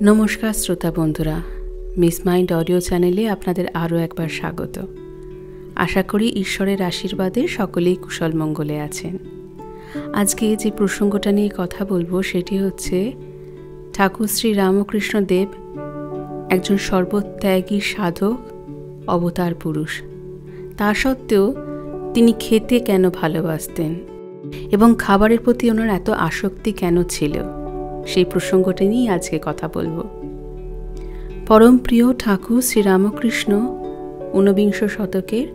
নমস্কার শ্রোতা বন্ধুরা, মিস মাইন্ড অডিও চ্যানেলে আপনাদের আরও একবার স্বাগত। আশা করি ঈশ্বরের আশীর্বাদে সকলেই কুশল মঙ্গলে আছেন। আজকে যে প্রসঙ্গটা নিয়ে কথা বলবো সেটি হচ্ছে ঠাকুর শ্রী রামকৃষ্ণ দেব একজন সর্বত্যাগী সাধক, অবতার পুরুষ। তা সত্ত্বেও তিনি খেতে কেন ভালোবাসতেন এবং খাবারের প্রতি ওনার এত আসক্তি কেন ছিল, সেই প্রসঙ্গটি নিয়ে আজকে কথা বলবো। পরম প্রিয় ঠাকুর শ্রীরামকৃষ্ণ ঊনবিংশ শতকের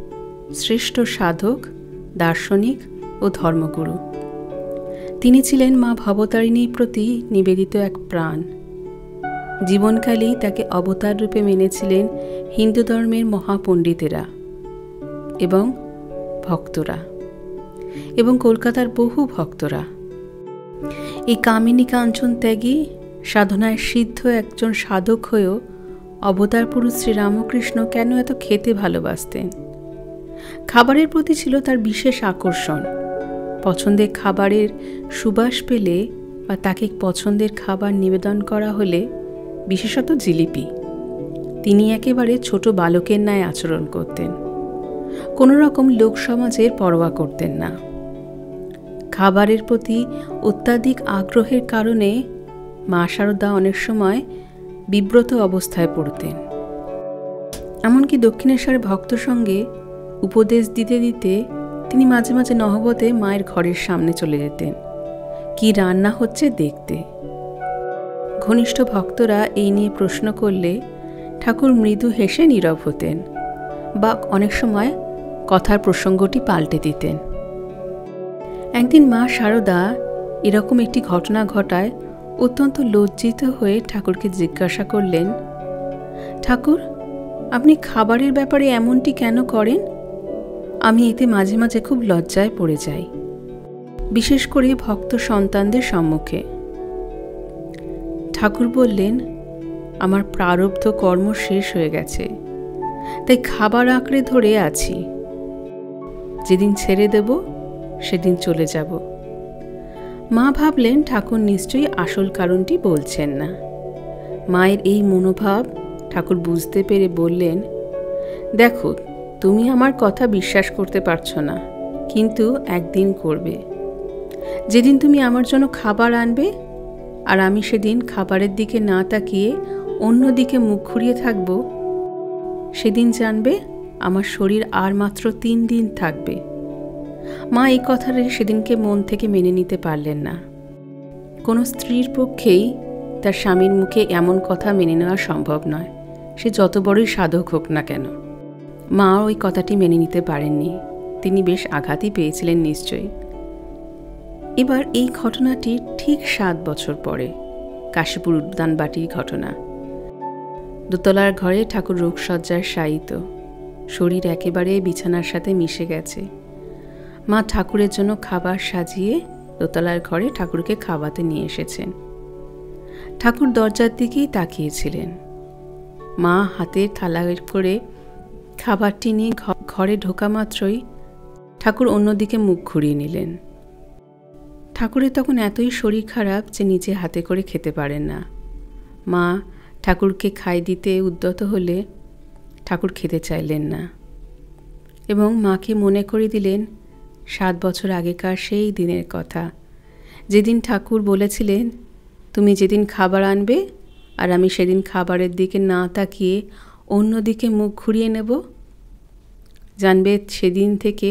শ্রেষ্ঠ সাধক, দার্শনিক ও ধর্মগুরু। তিনি ছিলেন মা ভবতারিণীর প্রতি নিবেদিত এক প্রাণ। জীবনকালেই তাকে অবতার রূপে মেনেছিলেন হিন্দু ধর্মের মহাপণ্ডিতেরা এবং ভক্তরা এবং কলকাতার বহু ভক্তরা। এই কামিনী কাঞ্চন ত্যাগী, সাধনায় সিদ্ধ একজন সাধক হয়েও অবতার পুরুষ শ্রীরামকৃষ্ণ কেন এত খেতে ভালোবাসতেন? খাবারের প্রতি ছিল তার বিশেষ আকর্ষণ। পছন্দের খাবারের সুবাস পেলে বা তাকে পছন্দের খাবার নিবেদন করা হলে, বিশেষত জিলিপি, তিনি একেবারে ছোট বালকের ন্যায় আচরণ করতেন। কোনো রকম লোকসমাজের পরোয়া করতেন না। খাবারের প্রতি অত্যাধিক আগ্রহের কারণে মা শারদা অনেক সময় বিব্রত অবস্থায় পড়তেন। এমনকি দক্ষিণেশ্বরের ভক্ত সঙ্গে উপদেশ দিতে দিতে তিনি মাঝে মাঝে নহবতে মায়ের ঘরের সামনে চলে যেতেন, কি রান্না হচ্ছে দেখতে। ঘনিষ্ঠ ভক্তরা এই নিয়ে প্রশ্ন করলে ঠাকুর মৃদু হেসে নীরব হতেন বা অনেক সময় কথার প্রসঙ্গটি পাল্টে দিতেন। একদিন মা শারদা এরকম একটি ঘটনা ঘটায় অত্যন্ত লজ্জিত হয়ে ঠাকুরকে জিজ্ঞাসা করলেন, ঠাকুর, আপনি খাবারের ব্যাপারে এমনটি কেন করেন? আমি এতে মাঝে মাঝে খুব লজ্জায় পড়ে যাই, বিশেষ করে ভক্ত সন্তানদের সম্মুখে। ঠাকুর বললেন, আমার প্রারব্ধ কর্ম শেষ হয়ে গেছে, তাই খাবার আঁকড়ে ধরে আছি। যেদিন ছেড়ে দেব সেদিন চলে যাব। মা ভাবলেন ঠাকুর নিশ্চয়ই আসল কারণটি বলছেন না। মায়ের এই মনোভাব ঠাকুর বুঝতে পেরে বললেন, দেখো, তুমি আমার কথা বিশ্বাস করতে পারছো না, কিন্তু একদিন করবে। যেদিন তুমি আমার জন্য খাবার আনবে আর আমি সেদিন খাবারের দিকে না তাকিয়ে অন্যদিকে মুখ ঘুরিয়ে থাকব, সেদিন জানবে আমার শরীর আর মাত্র 3 দিন থাকবে। মা এই কথাটা সেদিনকে মন থেকে মেনে নিতে পারলেন না। কোনো স্ত্রীর পক্ষেই তার স্বামীর মুখে এমন কথা মেনে নেওয়া সম্ভব নয়, সে যত বড়ই সাধক হোক না কেন। মা ওই কথাটি মেনে নিতে পারেননি। তিনি বেশ আঘাতই পেয়েছিলেন নিশ্চয়ই। এবার এই ঘটনাটি ঠিক 7 বছর পরে, কাশীপুর উদ্যানবাটির ঘটনা। দোতলার ঘরে ঠাকুর রোগশয্যায় শায়িত, শরীর একেবারে বিছানার সাথে মিশে গেছে। মা ঠাকুরের জন্য খাবার সাজিয়ে দোতলার ঘরে ঠাকুরকে খাওয়াতে নিয়ে এসেছেন। ঠাকুর দরজার দিকেই তাকিয়েছিলেন। মা হাতের থালা করে খাবারটি নিয়ে ঘরে ঢোকা মাত্রই ঠাকুর অন্যদিকে মুখ ঘুরিয়ে নিলেন। ঠাকুরের তখন এতই শরীর খারাপ যে নিজে হাতে করে খেতে পারেন না। মা ঠাকুরকে খাই দিতে উদ্যত হলে ঠাকুর খেতে চাইলেন না এবং মাকে মনে করে দিলেন 7 বছর আগেকার সেই দিনের কথা, যেদিন ঠাকুর বলেছিলেন, তুমি যেদিন খাবার আনবে আর আমি সেদিন খাবারের দিকে না তাকিয়ে অন্যদিকে মুখ ঘুরিয়ে নেব, জানবে সেদিন থেকে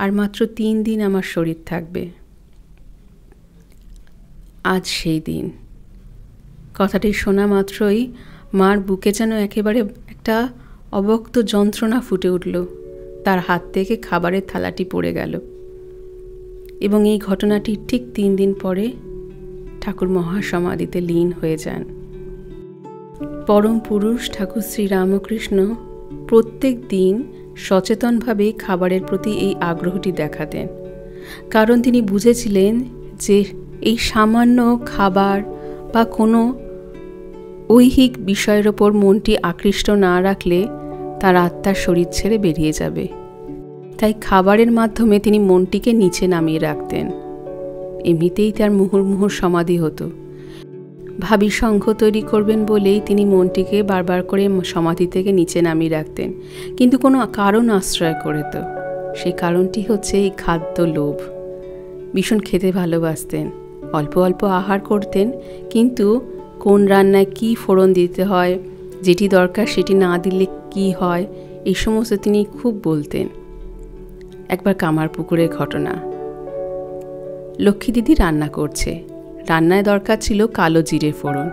আর মাত্র 3 দিন আমার শরীর থাকবে। আজ সেই দিন। কথাটি শোনা মাত্রই মার বুকে যেন একেবারে একটা অব্যক্ত যন্ত্রণা ফুটে উঠল। তার হাত থেকে খাবারের থালাটি পড়ে গেল এবং এই ঘটনাটি ঠিক 3 দিন পরে ঠাকুর মহাসমাধিতে লীন হয়ে যান। পরম পুরুষ ঠাকুর শ্রীরামকৃষ্ণ প্রত্যেক দিন সচেতনভাবে খাবারের প্রতি এই আগ্রহটি দেখাতেন, কারণ তিনি বুঝেছিলেন যে এই সামান্য খাবার বা কোনো ঐহিক বিষয়ের ওপর মনটি আকৃষ্ট না রাখলে তার আত্মার শরীর ছেড়ে বেরিয়ে যাবে। তাই খাবারের মাধ্যমে তিনি মনটিকে নিচে নামিয়ে রাখতেন। এমনিতেই তার মুহুর্মুহুর সমাধি হতো। ভাবী সংঘ তৈরি করবেন বলেই তিনি মনটিকে বারবার করে সমাধি থেকে নিচে নামিয়ে রাখতেন, কিন্তু কোনো কারণ আশ্রয় করে। তো সেই কারণটি হচ্ছে এই খাদ্য লোভ। ভীষণ খেতে ভালোবাসতেন, অল্প অল্প আহার করতেন, কিন্তু কোন রান্নায় কী ফোড়ন দিতে হয়, যেটি দরকার সেটি না দিলে কি হয়, এই সমস্ত তিনি খুব বলতেন। একবার কামারপুকুরের ঘটনা। লক্ষ্মী দিদি রান্না করছে, রান্নায় দরকার ছিল কালো জিরে ফোড়ন,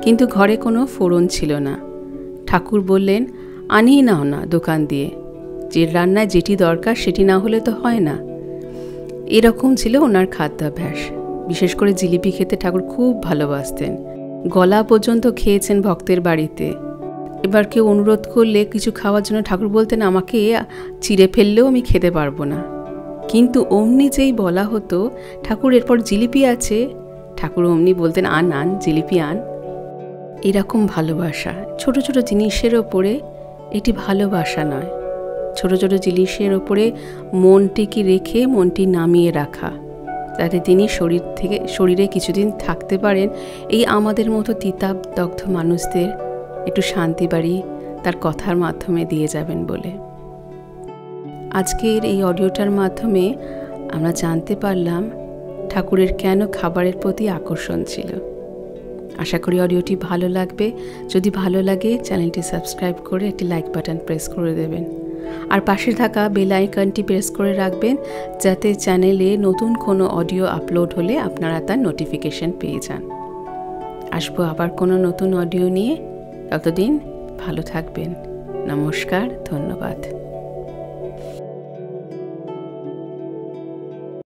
কিন্তু ঘরে কোনো ফোড়ন ছিল না। ঠাকুর বললেন, আনিয়ে নাও না দোকান দিয়ে, যে রান্নায় যেটি দরকার সেটি না হলে তো হয় না। এরকম ছিল ওনার খাদ্যাভ্যাস। বিশেষ করে জিলিপি খেতে ঠাকুর খুব ভালোবাসতেন, গলা পর্যন্ত খেয়েছেন ভক্তের বাড়িতে। এবার কেউ অনুরোধ করলে কিছু খাওয়ার জন্য ঠাকুর বলতেন, আমাকে চিড়ে ফেললেও আমি খেতে পারবো না। কিন্তু অমনি যেই বলা হতো ঠাকুর এরপর জিলিপি আছে, ঠাকুর অমনি বলতেন, আন আন জিলিপি আন। এরকম ভালোবাসা ছোট ছোট জিনিসের ওপরে, এটি ভালোবাসা নয়। ছোট ছোট জিনিসের ওপরে মনটিকে রেখে মনটি নামিয়ে রাখা, যাতে তিনি শরীরে কিছুদিন থাকতে পারেন। এই আমাদের মতো তিতাবদগ্ধ মানুষদের একটু শান্তি বাড়ি তার কথার মাধ্যমে দিয়ে যাবেন বলে। আজকের এই অডিওটার মাধ্যমে আমরা জানতে পারলাম ঠাকুরের কেন খাবারের প্রতি আকর্ষণ ছিল। আশা করি অডিওটি ভালো লাগবে। যদি ভালো লাগে চ্যানেলটি সাবস্ক্রাইব করে একটি লাইক বাটন প্রেস করে দেবেন, আর পাশে থাকা বেল আইকনটি প্রেস করে রাখবেন, যাতে চ্যানেলে নতুন কোনো অডিও আপলোড হলে আপনারা তার নোটিফিকেশন পেয়ে যান। আসবো আবার কোনো নতুন অডিও নিয়ে। ততদিন ভালো থাকবেন। নমস্কার, ধন্যবাদ।